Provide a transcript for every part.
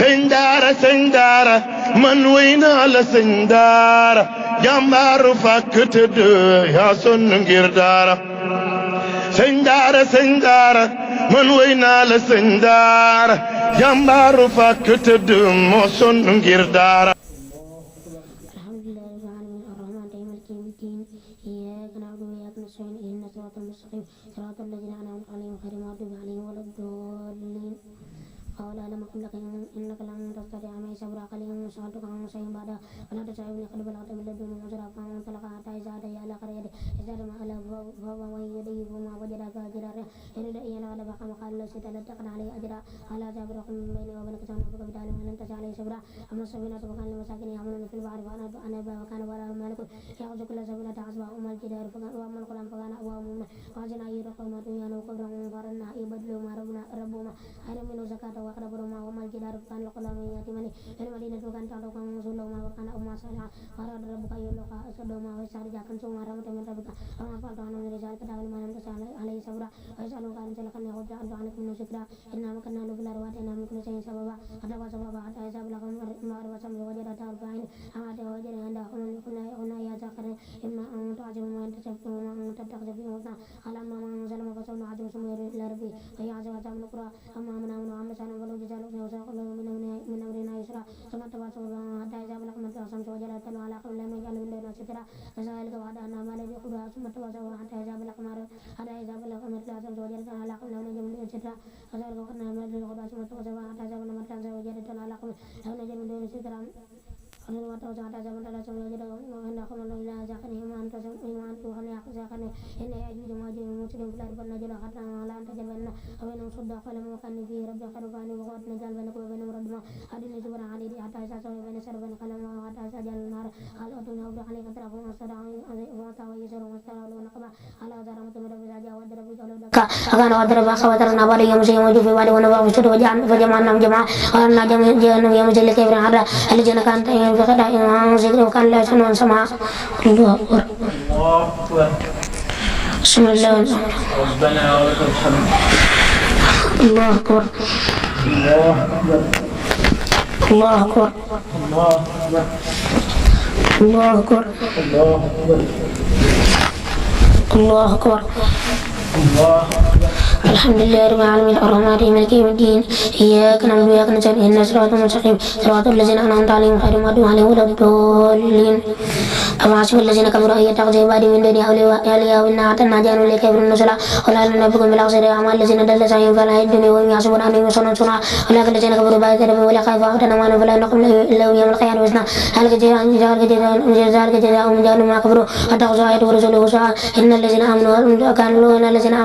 Sendara man wayna la sendara jambaru fakkutudd ya son ngir dara sendara man wayna la sendara jambaru fakkutudd mo son ngir dara إياك نعبد وإياك نستعين اهدنا الصراط المستقيم صراط الذين أنعمت عليهم غير المغضوب عليهم ولا الضالين قال ألم أقل لك إنك لن تستطيع معي صبرا قليلا سألتك عن شيء بعدها ولا تسألني قد بلغت من لدني عذرا فانطلق حتى إذا أتيا إلى قرية ازداد مالا فهو يديه فما وجد فاجرا يريد أن يلعب فقام قال له ستلتقن عليه أجرا قال أتبرق من بيني وبينك سأنفق بتعلم أن تسعى عليه صبرا أما السفينة فكان لمساكن يعملون في البحر فأنا أبا وكان وراءهم مالك يأخذ كل سفينة حسبها أم الجدار وأما القرآن فكان أبواب مؤمنة وأجنا يرقمات يانو كبرا فارنا يبدلوا ما ربما أين من زكاة وأقربوا ما وما الجدار فكان لقلام يتيمني في المدينة وكان تعلق رسول الله وكان أم صالحا وأراد ربك يلقى صدوما ويستخرج كنزا ورحمة من ربك وما فعلت عنه من رجال فتعلم ما لم تسأل عليه صبرا ويسألك عن سلك أن يخرج عنك من ذكرى إنا مكنا له في الأرض وآتيناه من كل شيء سببا فتبع سببا حتى إذا بلغ المغرب والشمس وجدت أربعين أمات وجد عندها قلنا يا ساخر إما أن تعجب ما أنت شفت وما أن تتخذ فيه حسنا قال أما من ظلم فسوف نعذبه ثم يرد إلى ربه فيعذب عذابا نكرا أما من آمن وعمل صالحا فله جزاء الحسنى وسيقول له من أمرنا يسرا ثم اتبع سببا حتى إذا بلغ مطلع الشمس وجدت تطلع على قوم لم يجعل من دونها سترا كذلك وعدنا ما الذي يخرجها ثم اتبع سببا حتى إذا بلغ مطلع الشمس وجدت على قوم لم يجعل من دونها سترا كذلك وعدنا ما الذي يخرجها ثم اتبع سببا حتى إذا بلغ مطلع الشمس وجدت على قوم لم يجعل من دونها سترا أنا ما توجه على زمن الله سبحانه وتعالى وإن أخذ الله إلى زاكني ما أنت خلي أخذ زاكني إن يأجوج ومأجوج مسلم في الأرض نجل حتى على أن تجبلنا وبينهم صدق فلم يكن فيه رب خلفاني وقد نجال بينكم وبينهم ردما أدني سبحانه عليه حتى إذا سوى بين سر بين قلم وحتى إذا جل النار قال أتوني أبرا عليك ترى فمستدعى ومستوى يسر ومستوى ونقبا على أدار متمر بزاجا ودرب جلود أكان ودرب أخواتنا باري يوم شيء موجود في وادي ونبأ وشتر وجمعنا جماعة وأنا جمع يوم جل كبر عرا الذين كانت بقدر إمام ذكر وكان لا يسمع سماع الله أكبر بسم الله ربنا ولك الحمد الله أكبر الله أكبر الله أكبر الله أكبر الحمد لله رب العالمين الرحمن الرحيم مالك يوم الدين إياك نعبد وإياك نستعين اهدنا الصراط المستقيم صراط الذين أنعمت عليهم غير المغضوب عليهم ولا الضالين أما حسب الذين كفروا أن يتخذوا عبادي من دوني أولياء إنا أعتدنا جهنم للكافرين نزلا ولا ننبئكم بالأخسرين أعمال الذين ضل سعيهم في الحياة الدنيا وهم يحسبون أنهم يحسنون صنعا أولئك الذين كفروا بعد ربهم ولقاء فأعطنا ما فلا نقم إلا يوم القيامة وزنا ذلك جزاؤهم جهنم ما كفروا واتخذوا آياته ورسوله هزوا إن الذين آمنوا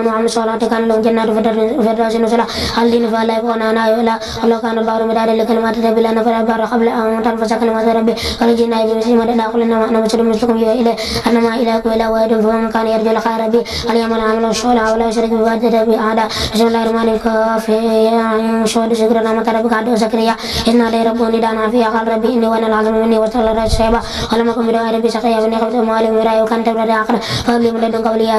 وعملوا الصالحات كان لهم جنات الفردوس نزلا خالدين فيها لا يبغون عنها ولا ولو كان البحر مدادا لكلمات ربي لنفد البحر قبل أن تنفذ كلمات ربي قال جئنا بمثل مدد قل إنما أنا بشر مثلكم يوحى إلي أنما إلهكم إله واحد فمن كان يرجو لقاء ربه فليعمل عملا صالحا ولا يشرك بعبادة ربه أحدا بسم الله الرحمن الرحيم شهد شكر رحمة ربك عبده زكريا إذ نادى ربه نداء خفيا قال ربي إني وأنا العظيم مني واستغفر الله شيبا ولم أكن بدعاء ربي شقيا وإني خفت موالي وراء وكانت امرأتي عاقرا فهب لي من لدنك وليا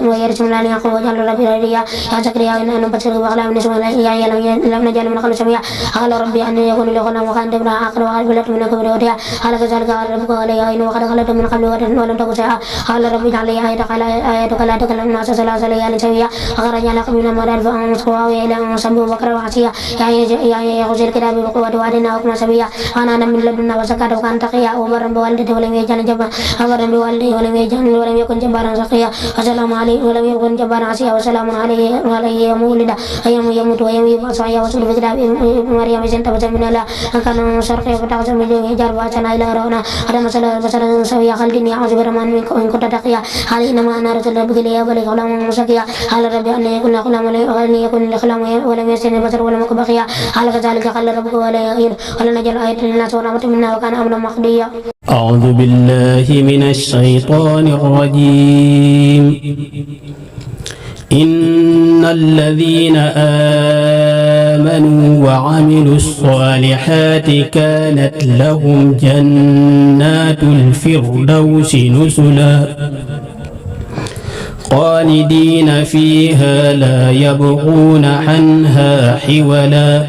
ويرث من آل يعقوب واجعل ربي رضيا يا زكريا إنا نبشرك بغلام اسمه يحيى لم نجعل من قبل سميا قال ربي أن يكون لي غلام وكانت امرأتي عاقرا وقبلت منك برودها قال كذلك قال ربك علي وقد خلت من قبل ولم تكن شيئا قال ربي اجعل لي آيتك لا تكلم الناس ثلاث ليال سويا أخرج لكم من المراد فأنصروا إلى صبوا بكرا وعشيا يا خذ الكتاب بقوة وآتيناه حكما سبيا أنا من لدنا وزكاة وكان تقيا وبرا بوالدته ولم يجعل جبارا وبرا بوالده ولم يكن جبارا شقيا وسلام عليه ولم يكن جبارا عصيا وسلام عليه يوم ولد ويوم يموت ويوم يبعث ويوصل في كتاب مريم بنت من الله أن كان شرقيا فتعز من دونه حجاب وأتنا إلى رونا هذا مثلا بشرا سويا خالدين يعوذ برحمن منك إن كنت تقيا قال إنما أنا رسول ربك ليهب لك غلاما زكيا قال ربي أن يكون لي غلام ولم يسني بشر ولم يكن بقيا قال كذلك قال ربك ولنجعل آية للناس ورحمة منا وكان أمرا مقضيا أعوذ بالله من الشيطان الرجيم إن الذين آمنوا وعملوا الصالحات كانت لهم جنات الفردوس نزلا خالدين فيها لا يبغون عنها حولا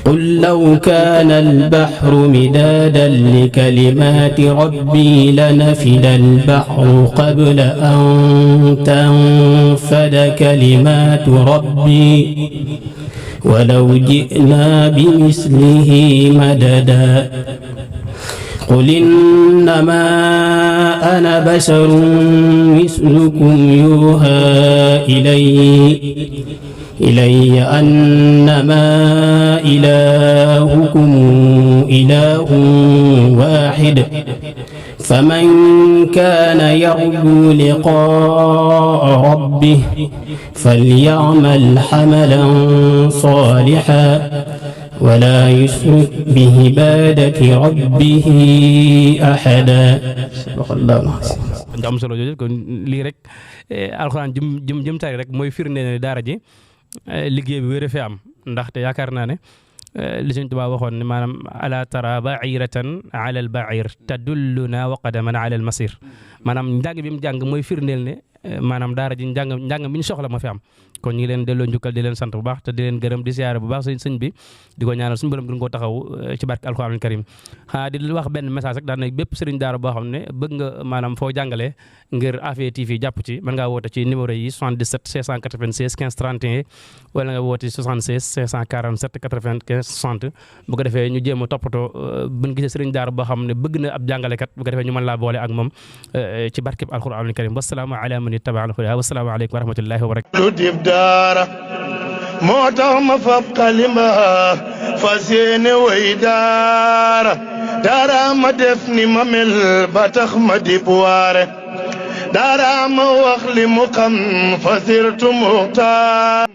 قل لو كان البحر مدادا لكلمات ربي لنفد البحر قبل أن تنفد كلمات ربي ولو جئنا بمثله مددا قل إنما أنا بشر مثلكم يوحى إلي أنما إلهكم إله واحد فمن كان يرجو لقاء ربه فليعمل عملا صالحا ولا يشرك بعبادة ربه أحدا. am solo jooju kon lii rek alxuraan jëm tari rek mooy firnde ne daara ji liggéey bi wér a fi am ndaxte yaakaar naa ne li Sëñ Tuubaa waxoon ne maanaam ala tara ba'iratan ala al ba'ir tadulluna wa qadaman ala al masir maanaam njàng bi mu jàng mooy firndeel ne maanaam daara ji njàng bi ñu soxla ma fi am kon ñu ngi leen delloo njukkal di leen sant bu baax te di leen gërëm di siyaare bu baax sëñ bi di ko ñaanal suñu borom gën koo taxaw ci barke alxuraanul karim xanaa di wax benn message rek daan ne bépp sëriñ daara boo xam ne bëgg nga maanaam foo jàngalee ngir Afia TV jàpp ci mën ngaa woote ci numéro yi 77 696 15 31 wala nga woote 76 547 95 60 bu ko defee ñu jéem a toppatoo buñ gisee sëriñ daara boo xam ne bëgg na ab jàngalekat bu ko defee ñu mën laa boole ak moom ci barke alxuraanul karim wassalaamu ala man ittaba al huda wassalaamu aleykum wa rahmatullahi wa barakatuh daara moo tax ma fab xalima fas yéene way daara ma def ni ma mel ba tax ma dib waare daara ma wax li mu xam fasirtu muxtaar